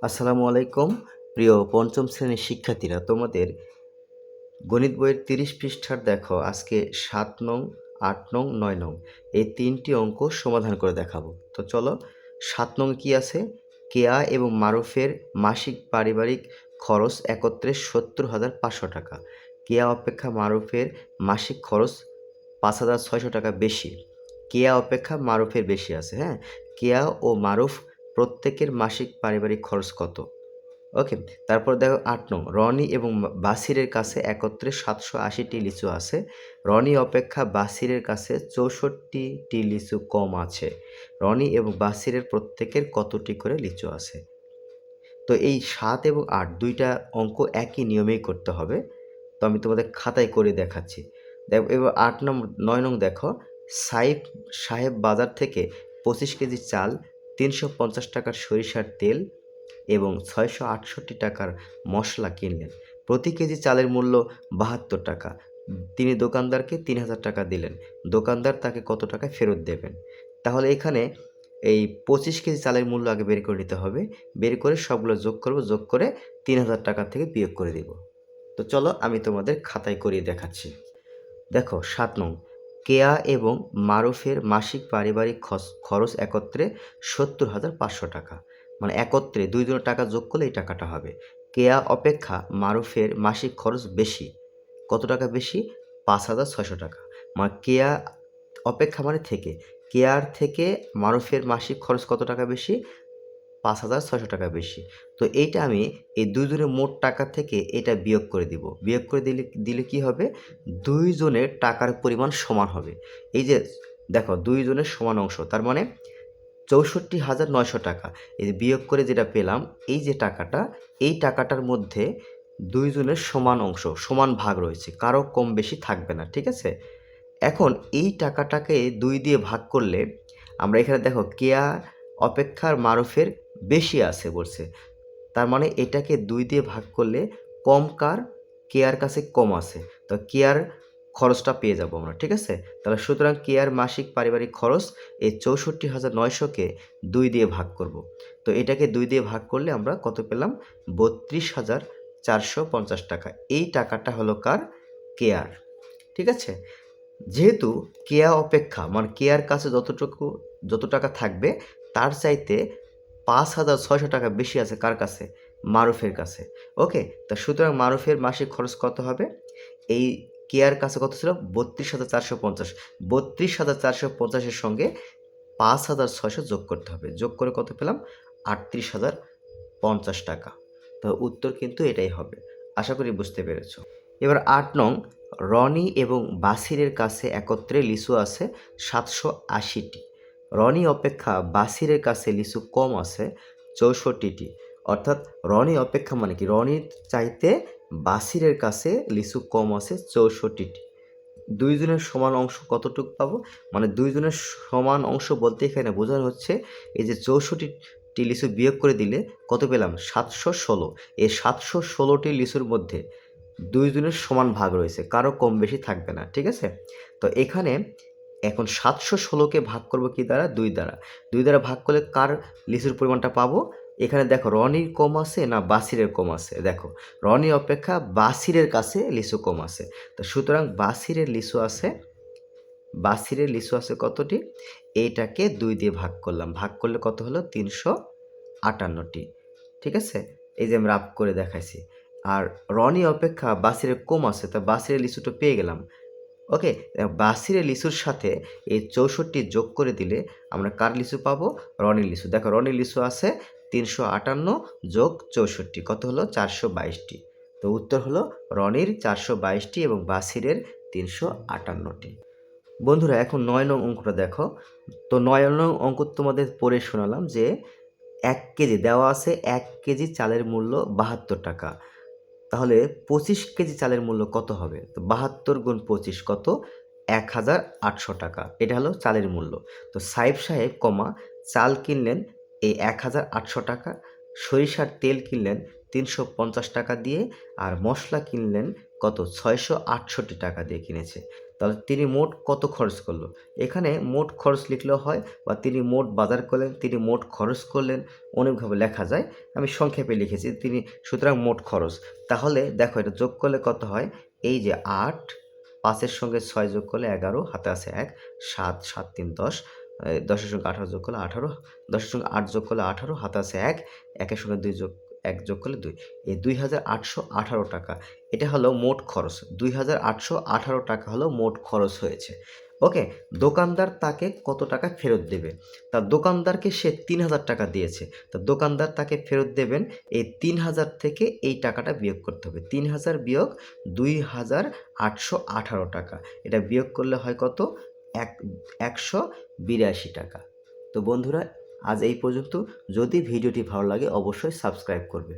আসসালামু আলাইকুম। প্রিয় পঞ্চম শ্রেণীর শিক্ষার্থীরা, তোমাদের গণিত বইয়ের ৩০ পৃষ্ঠার দেখো আজকে ৭ নং, ৮ নং, ৯ নং এই ৩টি অঙ্ক সমাধান করে দেখাবো। তো চলো, ৭ নং কি আছে? কেয়া এবং মারুফের মাসিক পারিবারিক খরচ একত্রে ৭০,৫০০ টাকা। কেয়া অপেক্ষা মারুফের মাসিক খরচ ৫,৬০০ টাকা বেশি। কেয়া অপেক্ষা মারুফের বেশি আছে, হ্যাঁ? কেয়া ও মারুফ প্রত্যেকের মাসিক পারিবারিক খরচ কত? ওকে, তারপর দেখো ৮ নং, রনি এবং বাসিরের কাছে একত্রে ৭৮০টি লিচু আছে। রনি অপেক্ষা বাসিরের কাছে ৬৪টি লিচু কম আছে। রনি এবং বাসিরের প্রত্যেকের কতটি করে লিচু আছে? তো এই ৭ এবং ৮ দুইটা অঙ্ক একই নিয়মেই করতে হবে। তো আমি তোমাদের খাতায় করে দেখাচ্ছি। দেখো এবার ৮ নং, ৯ নং দেখো, সাইফ সাহেব বাজার থেকে ২৫ কেজি চাল, ৩৫০ টাকার সরিষার তেল এবং ৬৬৮ টাকার মশলা কিনলেন। প্রতি কেজি চালের মূল্য ৭২ টাকা। তিনি দোকানদারকে ৩,০০০ টাকা দিলেন। দোকানদার তাকে কত টাকা ফেরত দেবেন? তাহলে এখানে এই ২৫ কেজি চালের মূল্য আগে বের করে নিতে হবে। বের করে সবগুলো যোগ করব, যোগ করে ৩,০০০ টাকা থেকে বিয়োগ করে দিব। তো চলো আমি তোমাদের খাতায় করিয়ে দেখাচ্ছি। দেখো ৭ নং, কেয়া এবং মারুফের মাসিক পারিবারিক খরচ একত্রে ৭০,৫০০ টাকা। মানে একত্রে দুইজনের টাকা যোগ করলে এই টাকাটা হবে। কেয়া অপেক্ষা মারুফের মাসিক খরচ বেশি। কত টাকা বেশি? ৫,৬০০ টাকা। মানে কেয়া অপেক্ষা মানে থেকে, কেয়ার থেকে মারুফের মাসিক খরচ কত টাকা বেশি? ৫,৬০০ টাকা বেশি। তো এইটা আমি এই দুইজনের মোট টাকা থেকে এটা বিয়োগ করে দিব। বিয়োগ করে দিলে কি হবে? দুইজনের টাকার পরিমাণ সমান হবে। এই যে দেখো, দুইজনের সমান অংশ, তার মানে ৬৪,৯০০ টাকা। এই যে বিয়োগ করে যেটা পেলাম, এই যে টাকাটা, এই টাকাটার মধ্যে দুইজনের সমান অংশ, সমান ভাগ রয়েছে, কারো কম বেশি থাকবে না, ঠিক আছে? এখন এই টাকাটাকে ২ দিয়ে ভাগ করলে আমরা এখানে দেখো কেয়া অপেক্ষার মারুফের বেশি আছে বলছে। তার মানে এটাকে ২ দিয়ে ভাগ করলে কম কার? কেয়ার কাছে কম আছে। তো কেয়ার খরচটা পেয়ে যাব আমরা, ঠিক আছে? তাহলে সুতরাং কেয়ার মাসিক পারিবারিক খরচ এই ৬৪,৯০০কে ২ দিয়ে ভাগ করব। তো এটাকে ২ দিয়ে ভাগ করলে আমরা কত পেলাম? ৩২,৪৫০ টাকা। এই টাকাটা হলো কার? কেয়ার, ঠিক আছে? যেহেতু কেয়া অপেক্ষা মানে কেয়ার কাছে যত টাকা থাকবে তার চাইতে ৫,৬০০ টাকা বেশি আছে কার কাছে? মারুফের কাছে। ওকে, তা সুতরাং মারুফের মাসিক খরচ কত হবে? এই কেয়ার কাছে কত ছিল? ৩২,৪৫০। ৩২,৪৫০-এর সঙ্গে ৫,৬০০ যোগ করতে হবে। যোগ করে কত পেলাম? ৩৮,০৫০ টাকা। তো উত্তর কিন্তু এটাই হবে। আশা করি বুঝতে পেরেছ। এবার ৮ নং, রনি এবং বাসিরের কাছে একত্রে লিচু আছে ৭৮০টি। রনি অপেক্ষা বাসিরের কাছে লিচু কম আছে ৬৪টি। অর্থাৎ রনি অপেক্ষা মানে কি? রনির চাইতে বাসিরের কাছে লিচু কম আছে ৬৪টি। দুইজনের সমান অংশ কতটুকু পাবো? মানে দুইজনের সমান অংশ বলতে এখানে বোঝানো হচ্ছে এই যে ৬৪টি লিচু বিয়োগ করে দিলে কত পেলাম? ৭১৬। এই ৭১৬টি লিচুর মধ্যে দুইজনের সমান ভাগ রয়েছে, কারো কম বেশি থাকবে না, ঠিক আছে? তো এখানে এখন ৭১৬কে ভাগ করব কি দ্বারা? ২ দ্বারা। ২ দ্বারা ভাগ করলে কার লিচুর পরিমাণটা পাবো? এখানে দেখো রনির কম আছে না বাসিরের কম আছে? দেখো রনি অপেক্ষা বাসিরের কাছে লিচু কম আছে। তো সুতরাং বাসিরের লিচু আছে কতটি? এইটাকে ২ দিয়ে ভাগ করলাম। ভাগ করলে কত হলো? ৩৫৮টি, ঠিক আছে? এই যে আমি রাফ করে দেখাইছি। আর রনি অপেক্ষা বাসিরের কম আছে, তা বাসিরের লিচুটা পেয়ে গেলাম। ওকে, বাসিরের লিচুর সাথে এই ৬৪ যোগ করে দিলে আমরা কার লিচু পাবো? রনির লিচু। দেখো রনির লিচু আছে ৩৫৮ যোগ ৬৪, কত হলো? ৪২২টি। তো উত্তর হলো রনির ৪২২টি এবং বাসিরের ৩৫৮টি। বন্ধুরা এখন ৯ নং অঙ্কটা দেখো। তো ৯ নং অঙ্ক তোমাদের পড়ে শোনালাম যে ১ কেজি দেওয়া আছে, ১ কেজি চালের মূল্য ৭২ টাকা। তাহলে ২৫ কেজি চালের মূল্য কত হবে? তো ৭২ গুণ ২৫ কত? ১,৮০০ টাকা। এটা হলো চালের মূল্য। তো সাইফ সাহেব চাল কিনলেন এই ১,৮০০ টাকা, সরিষার তেল কিনলেন ৩৫০ টাকা দিয়ে, আর মশলা কিনলেন কত? ৬৬৮ টাকা দিয়ে কিনেছে। তাহলে তিনি মোট কত খরচ করলো, এখানে মোট খরচ লিখলেও হয় বা তিনি মোট বাজার করলেন, তিনি মোট খরচ করলেন, অনেকভাবে লেখা যায়। আমি সংক্ষেপে লিখেছি তিনি, সুতরাং মোট খরচ। তাহলে দেখো এটা যোগ করলে কত হয়, এই যে 8, 5-এর সঙ্গে 6 যোগ করলে 11, হাতে আছে 1, 7, 7 3 10, 10-এর সঙ্গে 18 যোগ করলে 18, 10-এর সঙ্গে 8 যোগ করলে 18, হাতে আছে 1, 1-এর সঙ্গে 1 যোগ করলে 2, এই 2818 টাকা। এটা হলো মোট খরচ, 2818 টাকা হলো মোট খরচ হয়েছে। ওকে, দোকানদার তাকে কত টাকা ফেরত দেবে, তা দোকানদারকে সে 3000 টাকা দিয়েছে, তা দোকানদার তাকে ফেরত দেবেন এই 3000 থেকে এই টাকাটা বিয়োগ করতে হবে। 3000 বিয়োগ 2818 টাকা, এটা বিয়োগ করলে হয় কত, 182 টাকা। তো বন্ধুরা, আজ এই পর্যন্ত। যদি ভিডিওটি ভালো লাগে অবশ্যই সাবস্ক্রাইব করবে।